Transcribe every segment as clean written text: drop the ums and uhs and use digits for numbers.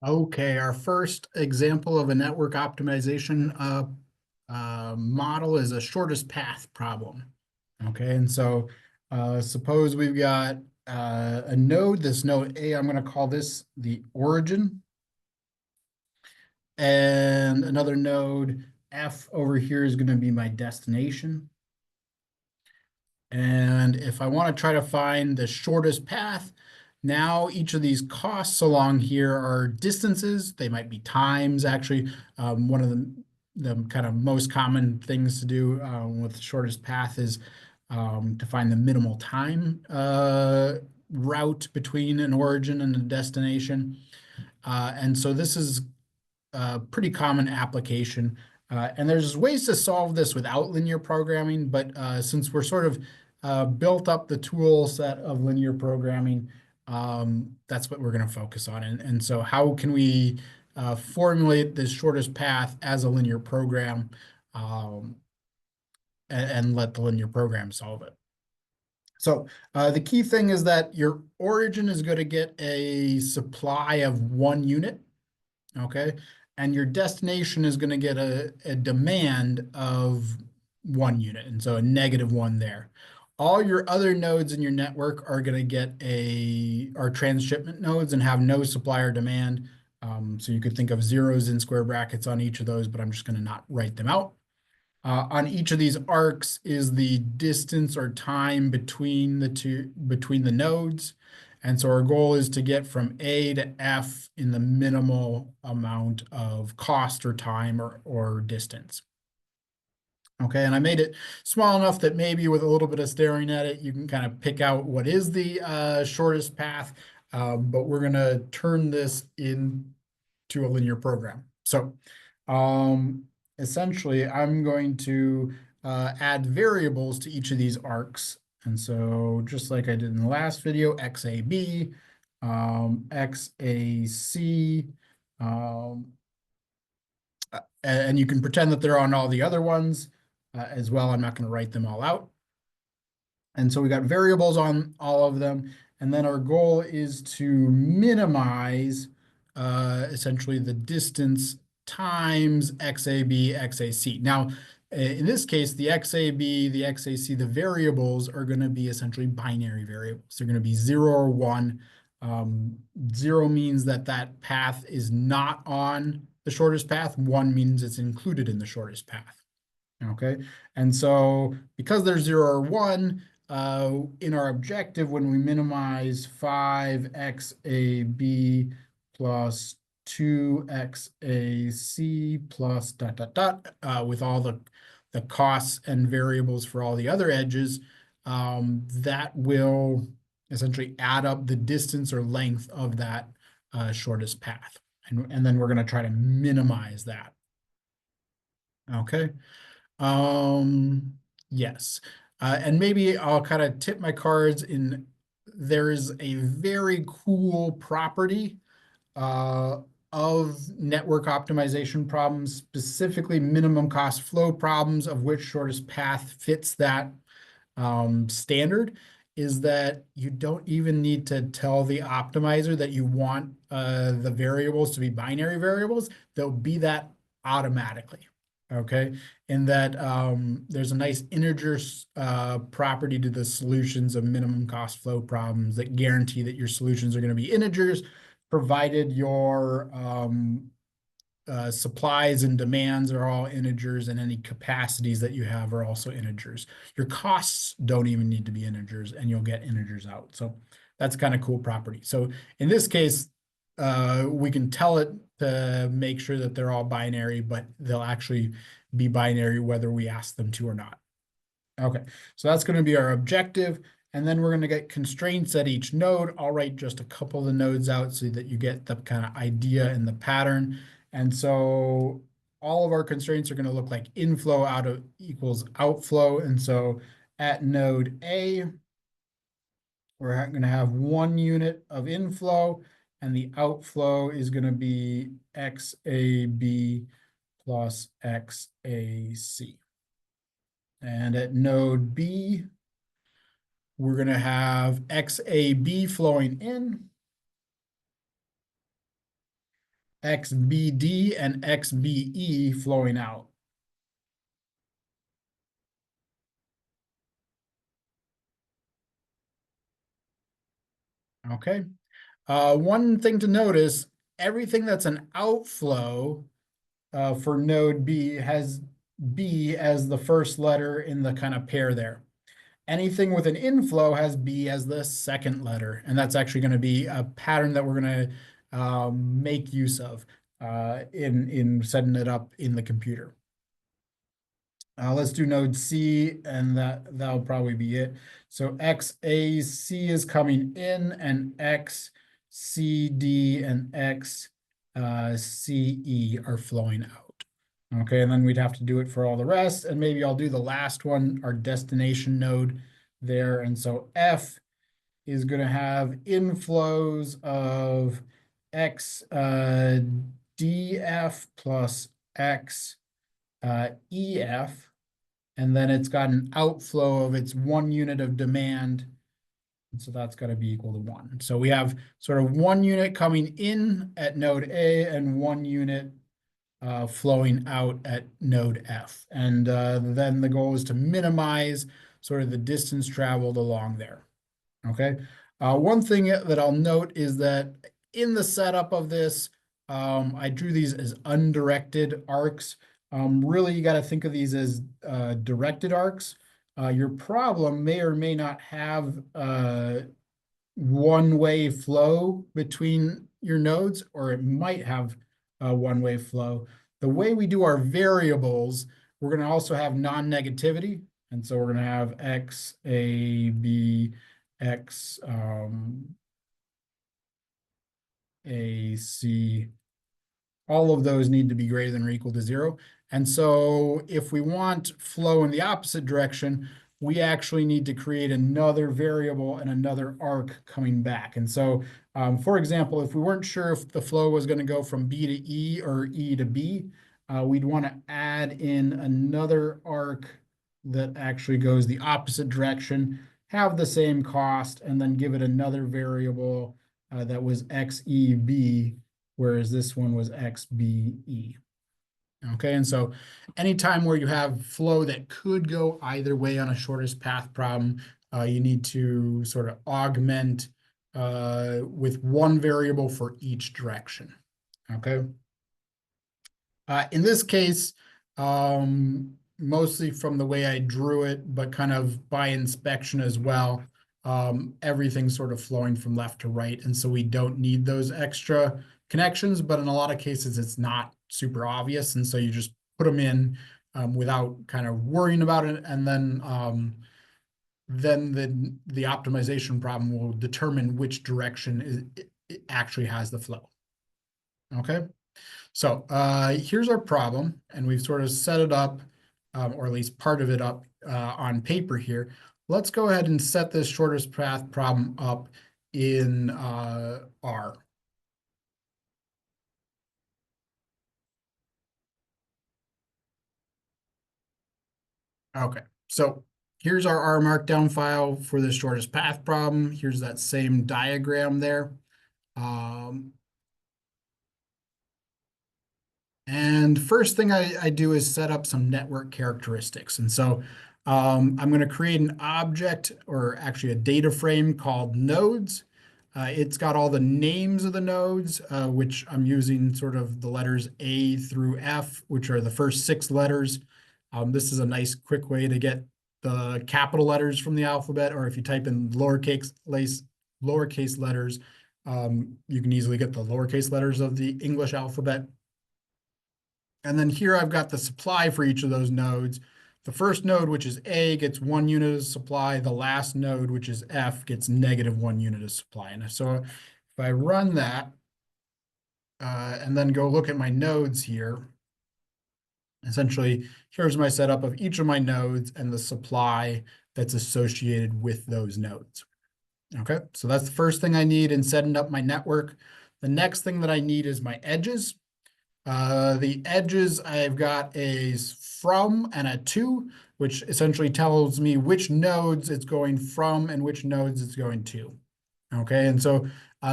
Okay, our first example of a network optimization model is a shortest path problem. Okay, and so suppose we've got a node, this node A, I'm going to call this the origin, and another node F over here is going to be my destination. And if I want to try to find the shortest path, now each of these costs along here are distances. They might be times, actually. One of the kind of most common things to do with the shortest path is to find the minimal time route between an origin and a destination. And so this is a pretty common application. And there's ways to solve this without linear programming, but since we're sort of built up the tool set of linear programming, that's what we're going to focus on. And so how can we formulate this shortest path as a linear program and let the linear program solve it? So the key thing is that your origin is going to get a supply of 1 unit. Okay, and your destination is going to get a demand of 1 unit, and so a -1 there. All your other nodes in your network are going to get are transshipment nodes and have no supply or demand. So you could think of zeros in square brackets on each of those, but I'm just going to not write them out. On each of these arcs is the distance or time between the nodes. And so our goal is to get from A to F in the minimal amount of cost or time or distance. Okay, and I made it small enough that maybe with a little bit of staring at it, you can kind of pick out what is the shortest path, but we're going to turn this into a linear program. So essentially, I'm going to add variables to each of these arcs. And so just like I did in the last video, XAB, XAC, and you can pretend that they're on all the other ones as well. I'm not going to write them all out. And so we got variables on all of them. And then our goal is to minimize essentially the distance times XAB, XAC. Now, in this case, the XAB, the XAC, the variables are going to be essentially binary variables. They're going to be 0 or 1. 0 means that that path is not on the shortest path. 1 means it's included in the shortest path. Okay, and so because there's 0 or 1, in our objective, when we minimize 5XAB plus 2XAC plus ... with all the costs and variables for all the other edges, that will essentially add up the distance or length of that shortest path. And then we're going to try to minimize that. Okay. Yes. And maybe I'll kind of tip my cards in. There is a very cool property of network optimization problems, specifically minimum cost flow problems, of which shortest path fits that standard, is that you don't even need to tell the optimizer that you want the variables to be binary variables. They'll be that automatically. Okay, in that there's a nice integer property to the solutions of minimum cost flow problems that guarantee that your solutions are going to be integers, provided your supplies and demands are all integers, and any capacities that you have are also integers. Your costs don't even need to be integers, and you'll get integers out. So that's kind of cool property. So in this case, we can tell it to make sure that they're all binary, but they'll actually be binary whether we ask them to or not. Okay, so that's going to be our objective. And then we're going to get constraints at each node. I'll write just a couple of the nodes out so that you get the kind of idea and the pattern. And so all of our constraints are going to look like inflow out of equals outflow. And so at node A, we're going to have 1 unit of inflow, and the outflow is going to be XAB plus XAC. And at node B, we're going to have XAB flowing in, XBD and XBE flowing out. Okay. One thing to notice, everything that's an outflow for node B has B as the first letter in the kind of pair there. Anything with an inflow has B as the second letter, and that's actually going to be a pattern that we're going to make use of in setting it up in the computer. Let's do node C, and that'll probably be it. So XAC is coming in, and XCD and XCE are flowing out. Okay, and then we'd have to do it for all the rest, and maybe I'll do the last one, our destination node there. And so F is going to have inflows of X DF plus X EF, and then it's got an outflow of its 1 unit of demand. And so that's got to be equal to 1. So we have sort of 1 unit coming in at node A and 1 unit flowing out at node F. And then the goal is to minimize sort of the distance traveled along there. Okay. One thing that I'll note is that in the setup of this, I drew these as undirected arcs. Really, you got to think of these as directed arcs. Your problem may or may not have one-way flow between your nodes, or it might have a one-way flow. The way we do our variables, we're going to also have non-negativity. And so we're going to have X, A, B, X, A, C. All of those need to be greater than or equal to 0. And so if we want flow in the opposite direction, we actually need to create another variable and another arc coming back. And so, for example, if we weren't sure if the flow was going to go from B to E or E to B, we'd want to add in another arc that actually goes the opposite direction, have the same cost, and then give it another variable that was XEB, whereas this one was XBE. Okay, and so anytime where you have flow that could go either way on a shortest path problem, you need to sort of augment with one variable for each direction. Okay. In this case, mostly from the way I drew it, but kind of by inspection as well, everything's sort of flowing from left to right. And so we don't need those extra connections, but in a lot of cases, it's not super obvious. And so you just put them in without kind of worrying about it. And then the optimization problem will determine which direction it actually has the flow. Okay. So here's our problem, and we've sort of set it up, or at least part of it up on paper here. Let's go ahead and set this shortest path problem up in R. Okay, so here's our R markdown file for the shortest path problem. Here's that same diagram there. And first thing I do is set up some network characteristics. And so I'm going to create an object, or actually a data frame, called nodes. It's got all the names of the nodes, which I'm using sort of the letters A through F, which are the first 6 letters. This is a nice quick way to get the capital letters from the alphabet, or if you type in lowercase letters, you can easily get the lowercase letters of the English alphabet. And then here I've got the supply for each of those nodes. The first node, which is A, gets 1 unit of supply. The last node, which is F, gets -1 unit of supply. And so if I run that and then go look at my nodes here, essentially, here's my setup of each of my nodes and the supply that's associated with those nodes. Okay, so that's the first thing I need in setting up my network. The next thing that I need is my edges. The edges, I've got a from and a to, which essentially tells me which nodes it's going from and which nodes it's going to. Okay, and so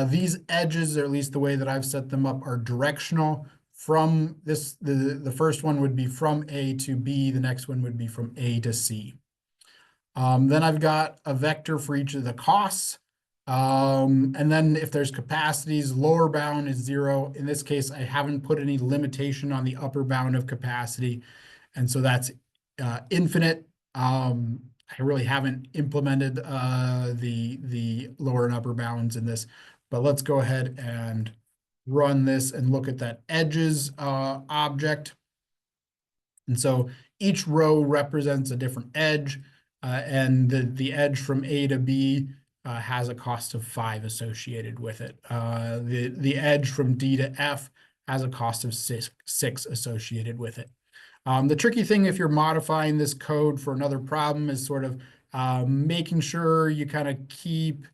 These edges, or at least the way that I've set them up, are directional. From this, the first one would be from A to B, the next one would be from A to C. Then I've got a vector for each of the costs. And then if there's capacities, lower bound is 0. In this case, I haven't put any limitation on the upper bound of capacity. And so that's infinite. I really haven't implemented the lower and upper bounds in this, but let's go ahead and run this and look at that edges object. And so each row represents a different edge, and the edge from A to B has a cost of 5 associated with it. The edge from D to F has a cost of 6 associated with it. The tricky thing if you're modifying this code for another problem is sort of making sure you kind of keep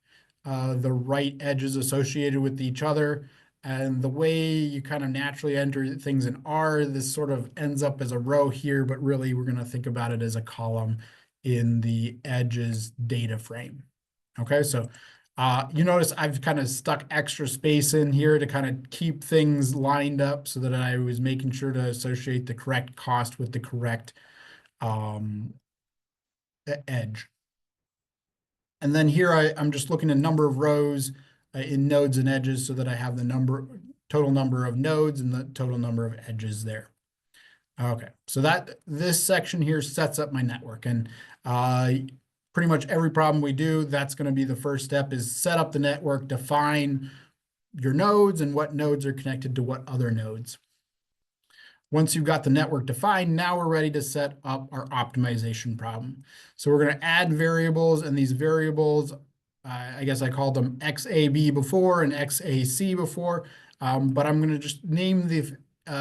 the right edges associated with each other. And the way you kind of naturally enter things in R, this sort of ends up as a row here, but really we're going to think about it as a column in the edges data frame. Okay, so you notice I've kind of stuck extra space in here to kind of keep things lined up so that I was making sure to associate the correct cost with the correct edge. And then here I'm just looking at number of rows in nodes and edges so that I have the total number of nodes and the total number of edges there. Okay, so this section here sets up my network, and pretty much every problem we do, that's going to be the first step, is set up the network, define your nodes and what nodes are connected to what other nodes. Once you've got the network defined, now we're ready to set up our optimization problem. So we're going to add variables, and these variables, I guess I called them XAB before and XAC before, but I'm going to just name the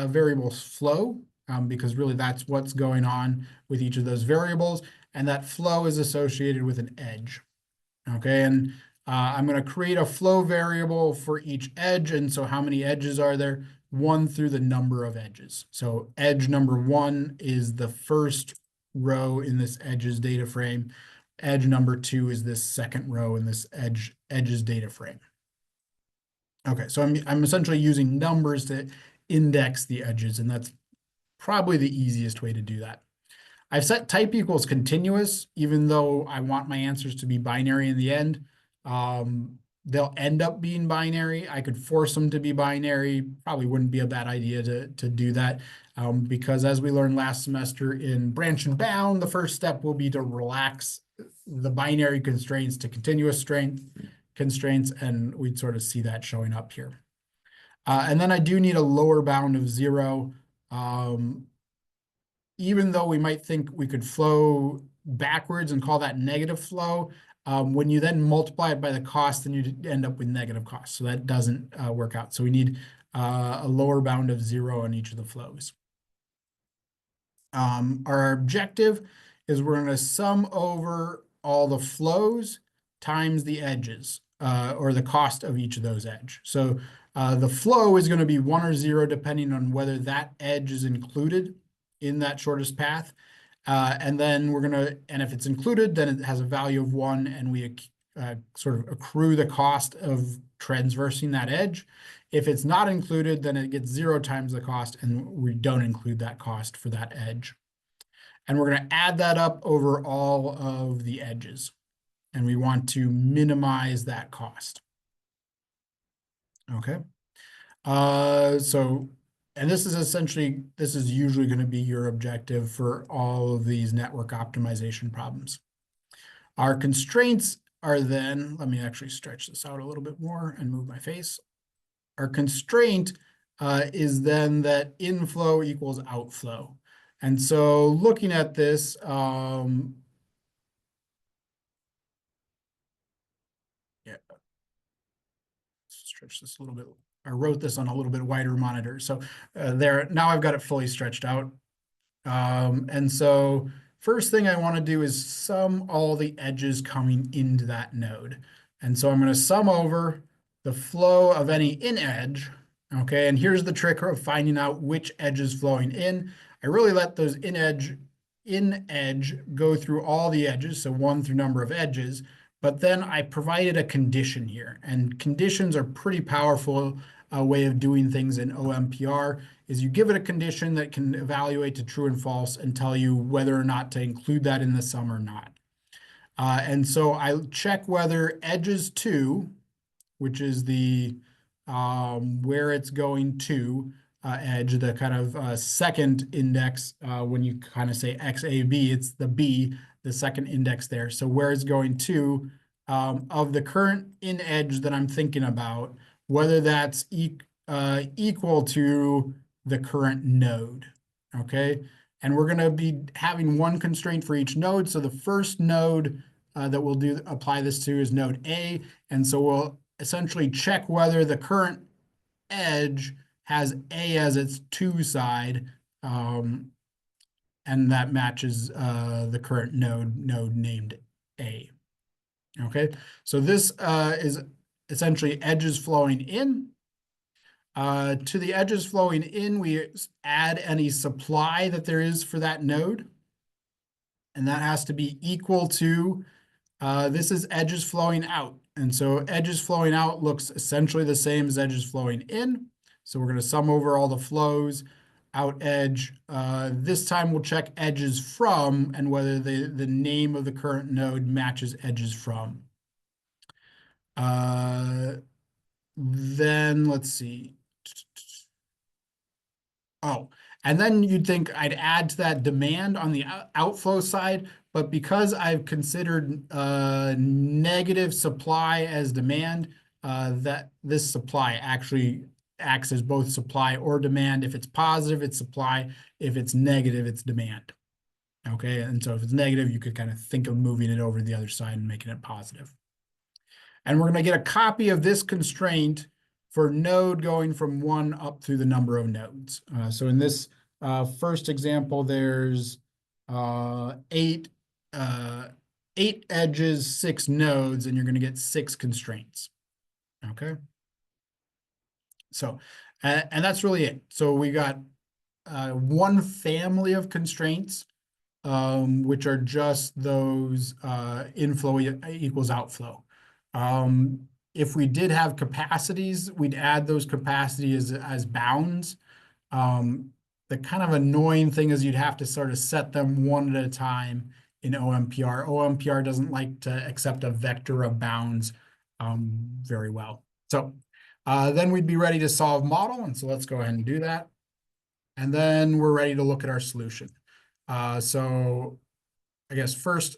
variables flow, because really that's what's going on with each of those variables, and that flow is associated with an edge. Okay, and I'm going to create a flow variable for each edge, and so how many edges are there? 1 through the number of edges. So edge number 1 is the first row in this edges data frame. Edge number 2 is this second row in this edges data frame. Okay, so I'm essentially using numbers to index the edges, and that's probably the easiest way to do that. I've set type equals continuous, even though I want my answers to be binary in the end. They'll end up being binary. I could force them to be binary. Probably wouldn't be a bad idea to do that, because as we learned last semester in branch and bound, the first step will be to relax the binary constraints to continuous constraints, and we'd sort of see that showing up here. And then I do need a lower bound of 0. Even though we might think we could flow backwards and call that negative flow, when you then multiply it by the cost, then you end up with negative cost. So that doesn't work out. So we need a lower bound of 0 on each of the flows. Our objective is we're going to sum over all the flows times the edges, or the cost of each of those edge. So the flow is going to be 1 or 0 depending on whether that edge is included in that shortest path. And then and if it's included, then it has a value of 1, and we sort of accrue the cost of transversing that edge. If it's not included, then it gets 0 times the cost, and we don't include that cost for that edge. And we're going to add that up over all of the edges, and we want to minimize that cost. Okay. And this is usually going to be your objective for all of these network optimization problems. Our constraints are then, let me actually stretch this out a little bit more and move my face. Our constraint is then that inflow equals outflow. And so looking at this, stretch this a little bit. I wrote this on a little bit wider monitor. So now I've got it fully stretched out. And so first thing I want to do is sum all the edges coming into that node. And so I'm going to sum over the flow of any in edge. Okay, and here's the trick of finding out which edge is flowing in. I really let those in edge go through all the edges, so 1 through number of edges, but then I provided a condition here, and conditions are pretty powerful way of doing things in OMPR. Is you give it a condition that can evaluate to true and false and tell you whether or not to include that in the sum or not. And so I check whether edges 2, which is the where it's going to edge, the kind of second index. When you kind of say XAB, it's the B, the second index there. So where it's going to of the current in edge that I'm thinking about, whether that's equal to the current node. Okay. And we're going to be having one constraint for each node. So the first node that we'll apply this to is node A. And so we'll essentially check whether the current edge has A as its 2 side, and that matches the current node named A. Okay, so this is essentially edges flowing in. To the edges flowing in, we add any supply that there is for that node, and that has to be equal to this is edges flowing out. And so edges flowing out looks essentially the same as edges flowing in. So we're going to sum over all the flows, out edge. This time we'll check edges from and whether the name of the current node matches edges from. Then let's see. Oh, and then you'd think I'd add to that demand on the outflow side, but because I've considered negative supply as demand, that this supply actually acts as both supply or demand. If it's positive, it's supply. If it's negative, it's demand. Okay, and so if it's negative, you could kind of think of moving it over to the other side and making it positive. And we're going to get a copy of this constraint for node going from 1 up through the number of nodes. So in this first example, there's 8 edges, 6 nodes, and you're going to get 6 constraints. Okay. So, and that's really it. So we got one family of constraints, which are just those inflow equals outflow. If we did have capacities, we'd add those capacities as bounds. The kind of annoying thing is you'd have to sort of set them one at a time in OMPR. OMPR doesn't like to accept a vector of bounds very well. So then we'd be ready to solve model. And so let's go ahead and do that. And then we're ready to look at our solution. So I guess first,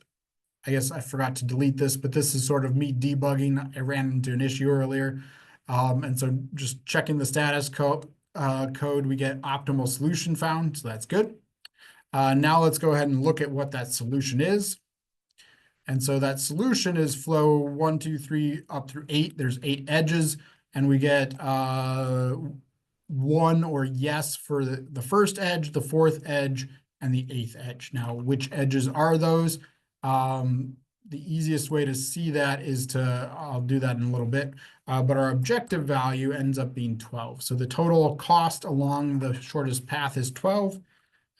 I forgot to delete this, but this is sort of me debugging. I ran into an issue earlier. And so just checking the status code, we get optimal solution found. So that's good. Now let's go ahead and look at what that solution is. And so that solution is flow 1, 2, 3 up through 8. There's 8 edges, and we get 1 or yes for the first edge, the fourth edge, and the 8th edge. Now, which edges are those? The easiest way to see that is I'll do that in a little bit, but our objective value ends up being 12. So the total cost along the shortest path is 12.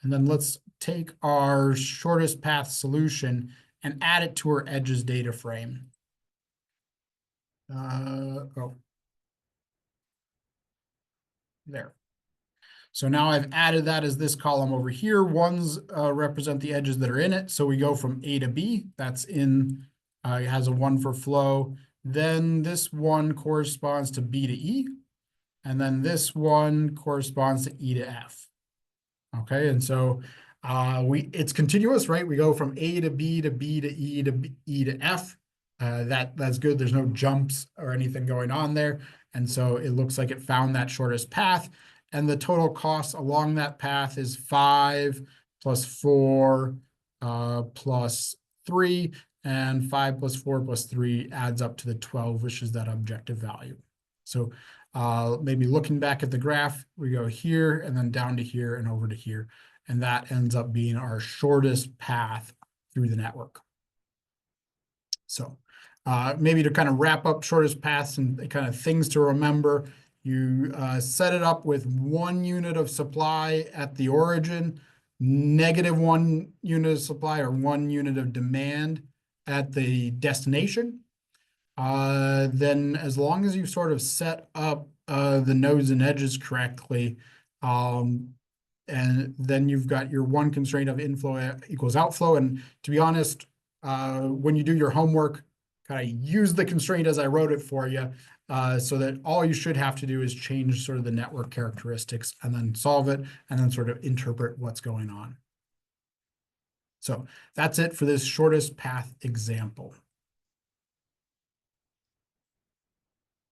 And then let's take our shortest path solution and add it to our edges data frame. There. So now I've added that as this column over here. Ones represent the edges that are in it. So we go from A to B. That's in, it has a 1 for flow. Then this one corresponds to B to E. And then this one corresponds to E to F. Okay, and so it's continuous, right? We go from A to B to B to E to E to F. That's good. There's no jumps or anything going on there. And so it looks like it found that shortest path. And the total cost along that path is 5 plus 4 plus 3. And 5 plus 4 plus 3 adds up to the 12, which is that objective value. So maybe looking back at the graph, we go here and then down to here and over to here. And that ends up being our shortest path through the network. So maybe to kind of wrap up shortest paths and kind of things to remember, you set it up with 1 unit of supply at the origin, -1 unit of supply or 1 unit of demand at the destination, then as long as you sort of set up the nodes and edges correctly, and then you've got your one constraint of inflow equals outflow. And to be honest, when you do your homework, kind of use the constraint as I wrote it for you, so that all you should have to do is change sort of the network characteristics and then solve it and then sort of interpret what's going on. So that's it for this shortest path example.